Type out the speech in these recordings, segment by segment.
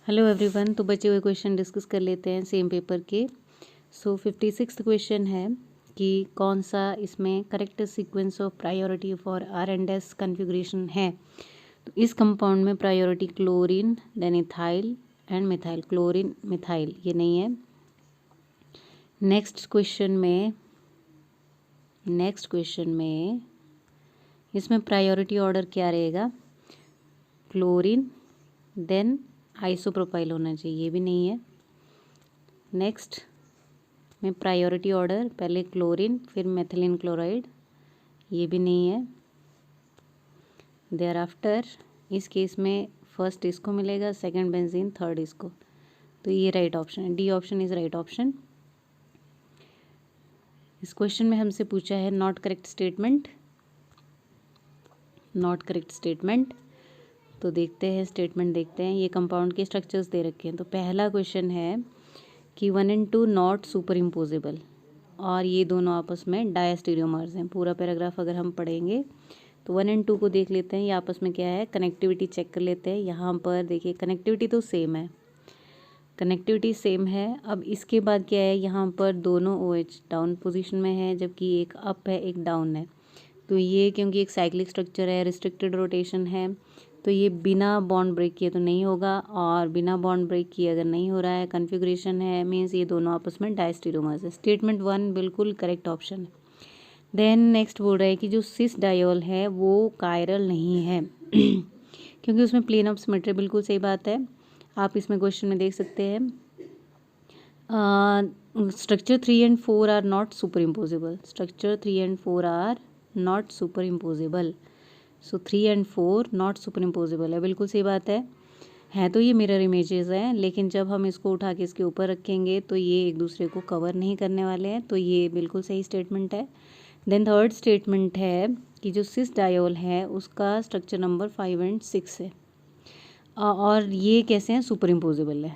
Hello everyone. तो बचे हुए क्वेश्चन डिस्कस कर लेते हैं सेम पेपर के। 56 क्वेश्चन है कि कौन सा इसमें correct sequence of priority for R&S configuration है। तो इस कंपाउंड में priority chlorine, then ethyl and methyl, chlorine methyl ये नहीं है। नेक्स्ट क्वेश्चन में इसमें प्रायोरिटी ऑर्डर क्या रहेगा, क्लोरीन देन आइसोप्रोपाइल होना चाहिए, ये भी नहीं है। नेक्स्ट में प्रायोरिटी ऑर्डर पहले क्लोरीन फिर मेथिलीन क्लोराइड, ये भी नहीं है। देयर आफ्टर इस केस में फर्स्ट इसको मिलेगा, सेकंड बेंजीन, थर्ड इसको, तो ये राइट ऑप्शन है, D option is right option. इस क्वेश्चन में हमसे पूछा है नॉट करेक्ट स्टेटमेंट। तो देखते हैं स्टेटमेंट, देखते हैं। ये कंपाउंड के स्ट्रक्चर्स दे रखे हैं। तो पहला क्वेश्चन है कि 1 and 2 नॉट सुपर इम्पोजेबल, और ये दोनों आपस में डायस्टीरियोमर्स हैं। पूरा पैराग्राफ अगर हम पढ़ेंगे तो 1 and 2 को देख लेते हैं, ये आपस में क्या है, कनेक्टिविटी चेक कर लेते हैं। यहाँ पर देखिए कनेक्टिविटी तो सेम है, अब इसके बाद क्या है, यहाँ पर दोनों OH डाउन पोजीशन में है जबकि एक अप है एक डाउन है। तो ये क्योंकि एक साइक्लिक स्ट्रक्चर है, रिस्ट्रिक्टेड रोटेशन है, तो ये बिना बॉन्ड ब्रेक किए तो नहीं होगा, और बिना बॉन्ड ब्रेक किए अगर नहीं हो रहा है, कन्फिग्रेशन है, मीन्स ये दोनों आपस में डायस्टीरियोमर्स है। स्टेटमेंट 1 बिल्कुल करेक्ट ऑप्शन है। देन नेक्स्ट बोल रहा है कि जो सिस डायोल है वो कायरल नहीं है क्योंकि उसमें प्लेन ऑफ सिमेट्री, बिल्कुल सही बात है। आप इसमें क्वेश्चन में देख सकते हैं structure 3 and 4 are not superimposable, structure 3 and 4 are not superimposable, so 3 and 4 not superimposable है, बिल्कुल सही बात है। तो ये मिरर इमेजेस हैं, लेकिन जब हम इसको उठा के इसके ऊपर रखेंगे तो ये एक दूसरे को कवर नहीं करने वाले हैं, तो ये बिल्कुल सही स्टेटमेंट है। देन थर्ड स्टेटमेंट है कि जो सिस डायोल है उसका स्ट्रक्चर नंबर 5 and 6 है, और ये कैसे हैं, सुपर इम्पोजेबल है।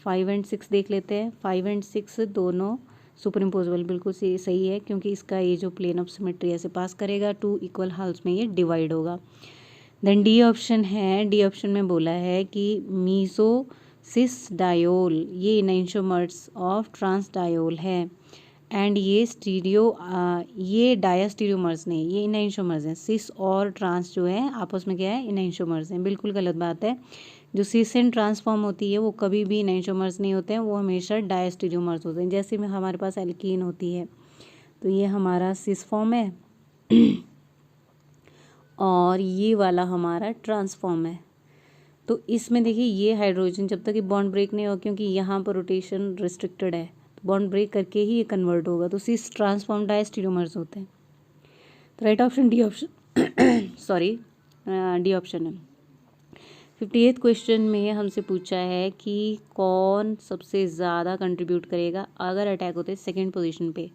5 and 6 देख लेते हैं, 5 and 6 दोनों सुपर इम्पोजेबल, बिल्कुल सही है, क्योंकि इसका ये जो प्लेन ऑफ सिमेट्री ऐसे पास करेगा, 2 इक्वल हाल्स में ये डिवाइड होगा। देन डी ऑप्शन है, डी ऑप्शन में बोला है कि मीसोसिस डायोल ये इनैंशोमर्स ऑफ ट्रांस डायोल है, एंड ये डायस्टीरियोमर्स नहीं, ये इनैंशोमर्स हैं। सिस और ट्रांस जो है आपस में क्या है, इनैंशोमर्स हैं, बिल्कुल गलत बात है। जो सिस एंड ट्रांसफॉर्म होती है वो कभी भी इनैंशोमर्स नहीं होते हैं, वो हमेशा डायस्टीरियोमर्स होते हैं। जैसे में हमारे पास एल्कीन होती है, तो ये हमारा सिस फॉर्म है और ये वाला हमारा ट्रांसफॉर्म है। तो इसमें देखिए ये हाइड्रोजन जब तक ये बॉन्ड ब्रेक नहीं हो, क्योंकि यहाँ पर रोटेशन रिस्ट्रिक्टेड है, तो बॉन्ड ब्रेक करके ही ये कन्वर्ट होगा, तो सिस ट्रांसफॉर्म डायस्टीरियोमर्स होते हैं। तो right option D option sorry D option है। 58 क्वेश्चन में हमसे पूछा है कि कौन सबसे ज़्यादा कंट्रीब्यूट करेगा अगर अटैक होते सेकंड पोजीशन पे।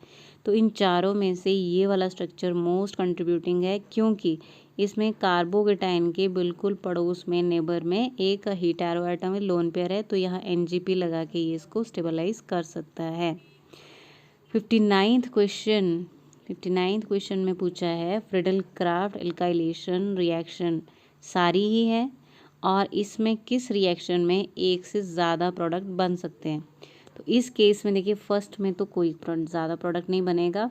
तो इन चारों में से ये वाला स्ट्रक्चर मोस्ट कंट्रीब्यूटिंग है, क्योंकि इसमें कार्बोकेटाइन के बिल्कुल पड़ोस में, नेबर में एक हीटेरो एटम है, लोन पेयर है, तो यहाँ NGP लगा के ये इसको स्टेबलाइज कर सकता है। 59th क्वेश्चन में पूछा है फ्रीडल क्राफ्ट एल्काइलेशन रिएक्शन सारी ही है, और इसमें किस रिएक्शन में एक से ज़्यादा प्रोडक्ट बन सकते हैं। तो इस केस में देखिए फर्स्ट में तो कोई ज़्यादा प्रोडक्ट नहीं बनेगा,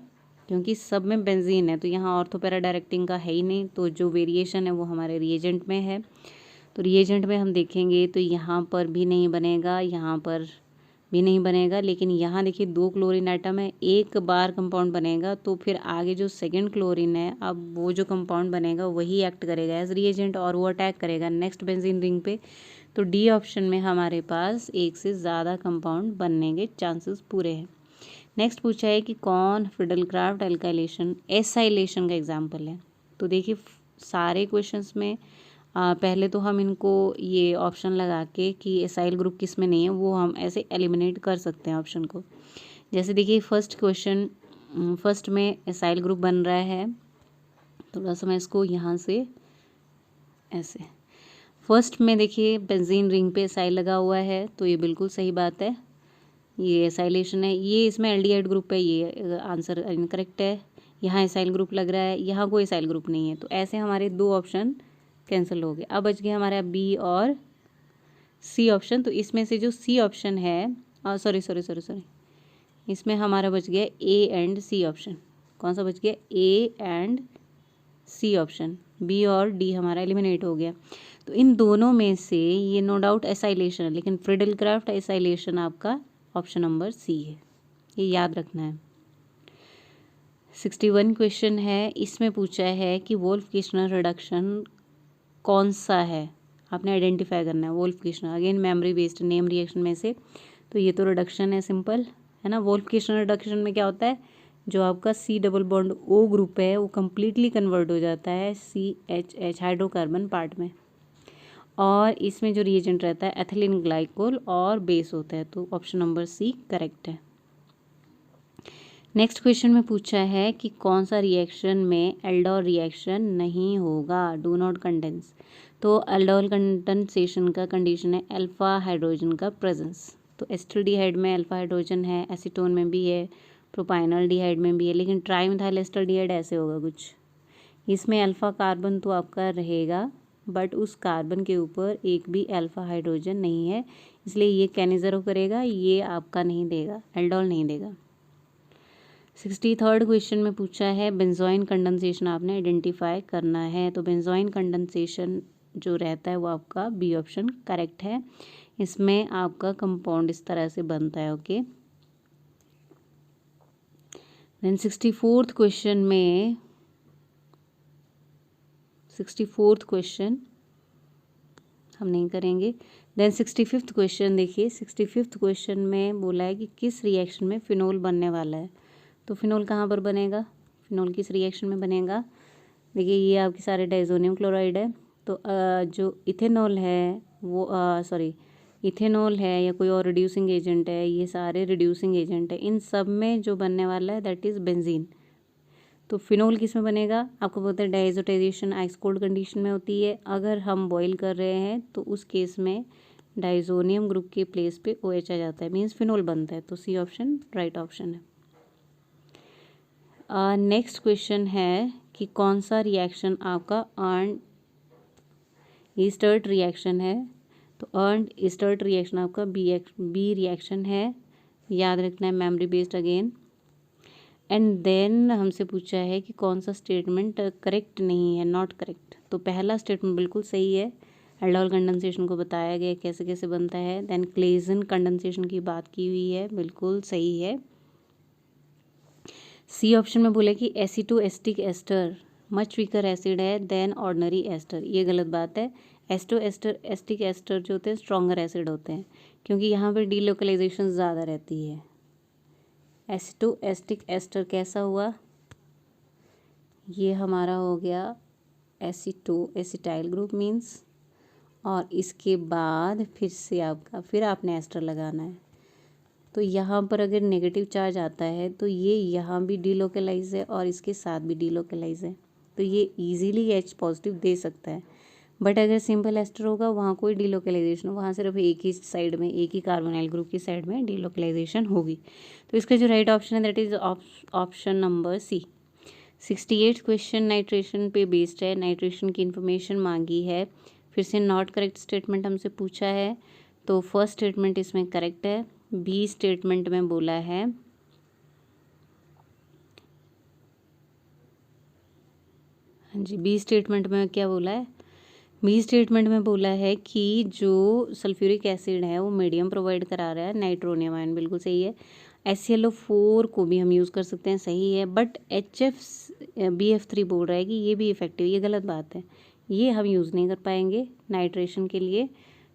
क्योंकि सब में बेंजीन है, तो यहाँ ऑर्थोपैरा डायरेक्टिंग का है ही नहीं, तो जो वेरिएशन है वो हमारे रिएजेंट में है। तो रिएजेंट में हम देखेंगे तो यहाँ पर भी नहीं बनेगा, यहाँ पर भी नहीं बनेगा, लेकिन यहाँ देखिए 2 क्लोरीन एटम है, एक बार कंपाउंड बनेगा, तो फिर आगे जो सेकंड क्लोरीन है, अब वो जो कंपाउंड बनेगा वही एक्ट करेगा एज रिएजेंट, और वो अटैक करेगा नेक्स्ट बेंजीन रिंग पे। तो डी ऑप्शन में हमारे पास एक से ज़्यादा कंपाउंड बनने के चांसेस पूरे हैं। नेक्स्ट पूछा है कि कौन फ्रीडल-क्राफ्ट एल्काइलेशन एसाइलेशन का एग्जाम्पल है। तो देखिए सारे क्वेश्चंस में पहले तो हम इनको ये ऑप्शन लगा के कि एसाइल ग्रुप किस में नहीं है वो हम ऐसे एलिमिनेट कर सकते हैं ऑप्शन को। जैसे देखिए फर्स्ट में एसाइल ग्रुप बन रहा है, थोड़ा सा मैं इसको यहाँ से ऐसे, फर्स्ट में देखिए बेंजीन रिंग पे एसाइल लगा हुआ है, तो ये बिल्कुल सही बात है, ये एसाइलेशन है। ये इसमें एल्डिहाइड ग्रुप है, ये आंसर इनकरेक्ट है। यहाँ एसाइल ग्रुप लग रहा है, यहाँ कोई एसाइल ग्रुप नहीं है, तो ऐसे हमारे 2 ऑप्शन कैंसिल हो गए। अब बच गए हमारे B और सी ऑप्शन। तो इसमें से जो सी ऑप्शन है, सॉरी, इसमें हमारा बच गया ए एंड सी ऑप्शन। कौन सा बच गया? A and C option. B और डी हमारा एलिमिनेट हो गया। तो इन दोनों में से ये नो डाउट एसाइलेशन है, लेकिन फ्रिडल क्राफ्ट एसाइलेशन आपका ऑप्शन नंबर सी है, ये याद रखना है। 61 क्वेश्चन है, इसमें पूछा है कि वोल्फ किशनर रिडक्शन कौन सा है, आपने आइडेंटिफाई करना है। Wolff Kishner again memory based name reaction में से, तो ये तो रिडक्शन है, सिंपल है ना। वोल्फ किशनर रिडक्शन में क्या होता है, जो आपका C double bond O group है वो कम्प्लीटली कन्वर्ट हो जाता है CH हाइड्रोकार्बन पार्ट में, और इसमें जो रिएजेंट रहता है एथिलीन ग्लाइकोल और बेस होता है। तो ऑप्शन नंबर सी करेक्ट है। नेक्स्ट क्वेश्चन में पूछा है कि कौन सा रिएक्शन में एल्डोल रिएक्शन नहीं होगा, डू नॉट कंडेंस। तो एल्डोल कंडेंसेशन का कंडीशन है अल्फा हाइड्रोजन का प्रेजेंस। तो एस्टल्डिहाइड में अल्फा हाइड्रोजन है, एसीटोन में भी है, प्रोपाइनल डिहाइड में भी है, लेकिन ट्राईमिथाइल एस्टल्डिहाइड ऐसे होगा कुछ, इसमें अल्फा कार्बन तो आपका रहेगा, बट उस कार्बन के ऊपर एक भी अल्फा हाइड्रोजन नहीं है, इसलिए ये कैनिजरो करेगा, ये आपका नहीं देगा, एल्डोल नहीं देगा। 63rd क्वेश्चन में पूछा है बेंजोइन कंडेंसेशन आपने आइडेंटिफाई करना है। तो बेंजोइन कंडेंसेशन जो रहता है वो आपका बी ऑप्शन करेक्ट है। इसमें आपका कंपाउंड इस तरह से बनता है, ओके। देन 64th क्वेश्चन में 64th क्वेश्चन हम नहीं करेंगे। देन 65th क्वेश्चन देखिए, 65th क्वेश्चन में बोला है कि किस रिएक्शन में फिनोल बनने वाला है। तो फिनोल कहाँ पर बनेगा, फिनोल किस रिएक्शन में बनेगा। देखिए ये आपके सारे डाइजोनियम क्लोराइड है, तो जो इथेनॉल है वो इथेनॉल है या कोई और रिड्यूसिंग एजेंट है, ये सारे रिड्यूसिंग एजेंट है, इन सब में जो बनने वाला है दैट इज़ बेंजीन। तो फिनोल किस में बनेगा, आपको पता है डाइजोटाइजेशन आइस कोल्ड कंडीशन में होती है, अगर हम बॉईल कर रहे हैं तो उस केस में डाइजोनियम ग्रुप के प्लेस पे OH आ जाता है, मीन्स फिनोल बनता है। तो सी ऑप्शन राइट ऑप्शन है। नेक्स्ट क्वेश्चन है कि कौन सा रिएक्शन आपका अर्न ईस्टर्ट रिएक्शन है। तो अर्न ईस्टर्ट रिएक्शन आपका बी रिएक्शन है, याद रखना है, memory based again. And then हमसे पूछा है कि कौन सा स्टेटमेंट करेक्ट नहीं है, नॉट करेक्ट। तो पहला स्टेटमेंट बिल्कुल सही है, एल्डोल कंडेंसेशन को बताया गया कैसे कैसे बनता है। देन क्लेजन कंडेंसेशन की बात की हुई है, बिल्कुल सही है। सी ऑप्शन में बोले कि एसिटोएस्टिक एस्टर मच वीकर एसिड है देन ऑर्डिनरी एस्टर, ये गलत बात है। एस्टिक एस्टर जो होते हैं स्ट्रॉन्गर एसिड होते हैं, क्योंकि यहाँ पर डीलोकलाइजेशन ज़्यादा रहती है। एसिटोएस्टिक एस्टर कैसा हुआ, ये हमारा हो गया एसिटाइल ग्रुप मीन्स, और इसके बाद फिर आपने एस्टर लगाना है। तो यहाँ पर अगर नेगेटिव चार्ज आता है तो ये यहाँ भी डीलोकलाइज है और इसके साथ भी डीलोकलाइज है, तो ये इजीली H पॉजिटिव दे सकता है। बट अगर सिंपल एस्टर होगा वहाँ कोई डीलोकलाइजेशन, वहाँ सिर्फ एक ही साइड में, एक ही कार्बोनाइल ग्रुप की साइड में डीलोकलाइजेशन होगी। तो इसका जो राइट ऑप्शन है that is option number C. 68 question nitration पे बेस्ड है, नाइट्रेशन की इन्फॉर्मेशन मांगी है, फिर से नॉट करेक्ट स्टेटमेंट हमसे पूछा है। तो फर्स्ट स्टेटमेंट इसमें करेक्ट है। बी स्टेटमेंट में बोला है हाँ जी, बी स्टेटमेंट में क्या बोला है, बी स्टेटमेंट में बोला है कि जो सल्फ्यूरिक एसिड है वो मीडियम प्रोवाइड करा रहा है, नाइट्रोनियम आयन, बिल्कुल सही है। HClO4 को भी हम यूज़ कर सकते हैं, सही है। बट BF3 बोल रहा है कि ये भी इफेक्टिव, ये गलत बात है, ये हम यूज़ नहीं कर पाएंगे नाइट्रेशन के लिए,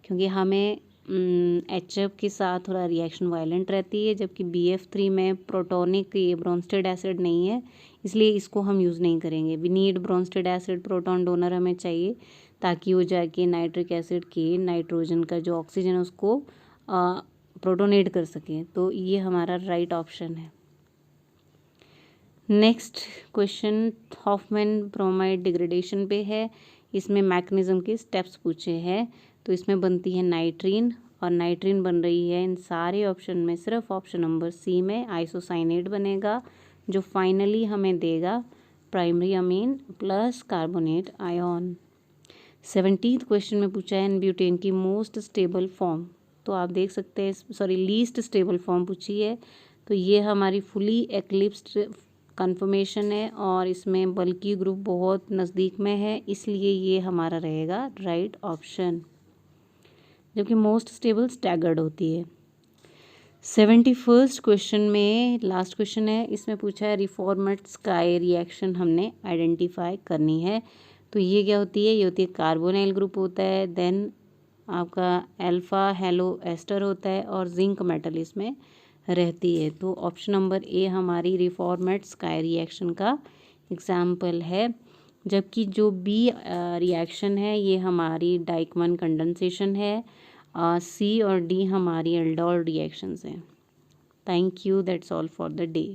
क्योंकि हमें HF के साथ थोड़ा रिएक्शन वायलेंट रहती है, जबकि BF3 में प्रोटोनिक ये ब्रोंस्टेड एसिड नहीं है, इसलिए इसको हम यूज़ नहीं करेंगे। We need Bronsted acid, proton donor हमें चाहिए ताकि वो जाके नाइट्रिक एसिड के नाइट्रोजन का जो ऑक्सीजन है उसको प्रोटोनेट कर सके। तो ये हमारा राइट ऑप्शन है। Next question Hoffmann bromide degradation पे है, इसमें मैकेनिज्म के स्टेप्स पूछे हैं। तो इसमें बनती है नाइट्रीन, और नाइट्रीन बन रही है इन सारे ऑप्शन में सिर्फ ऑप्शन नंबर सी में आइसोसाइनेट बनेगा, जो फाइनली हमें देगा primary amine plus carbonate ion. 17th question में पूछा है ब्यूटेन की मोस्ट स्टेबल फॉर्म, तो आप देख सकते हैं, सॉरी लीस्ट स्टेबल फॉर्म पूछी है, तो ये हमारी फुली एक्लिप्स्ड कन्फर्मेशन है और इसमें बल्कि ग्रुप बहुत नज़दीक में है, इसलिए ये हमारा रहेगा राइट ऑप्शन, जबकि मोस्ट स्टेबल स्टैगर्ड होती है। 71st क्वेश्चन में लास्ट क्वेश्चन है, इसमें पूछा है रिफॉर्मेट स्काई रिएक्शन हमने आइडेंटिफाई करनी है, तो ये क्या होती है, ये होती है कार्बोनाइल ग्रुप होता है, देन आपका अल्फा हेलो एस्टर होता है और जिंक मेटल इसमें रहती है। तो ऑप्शन नंबर ए हमारी रिफॉर्मेट स्काई रिएक्शन का एग्जाम्पल है, जबकि जो बी रिएक्शन है ये हमारी डाइकमन कंडेंसेशन है, सी और डी हमारी एल्डोल रिएक्शंस हैं। Thank you, that's all for the day.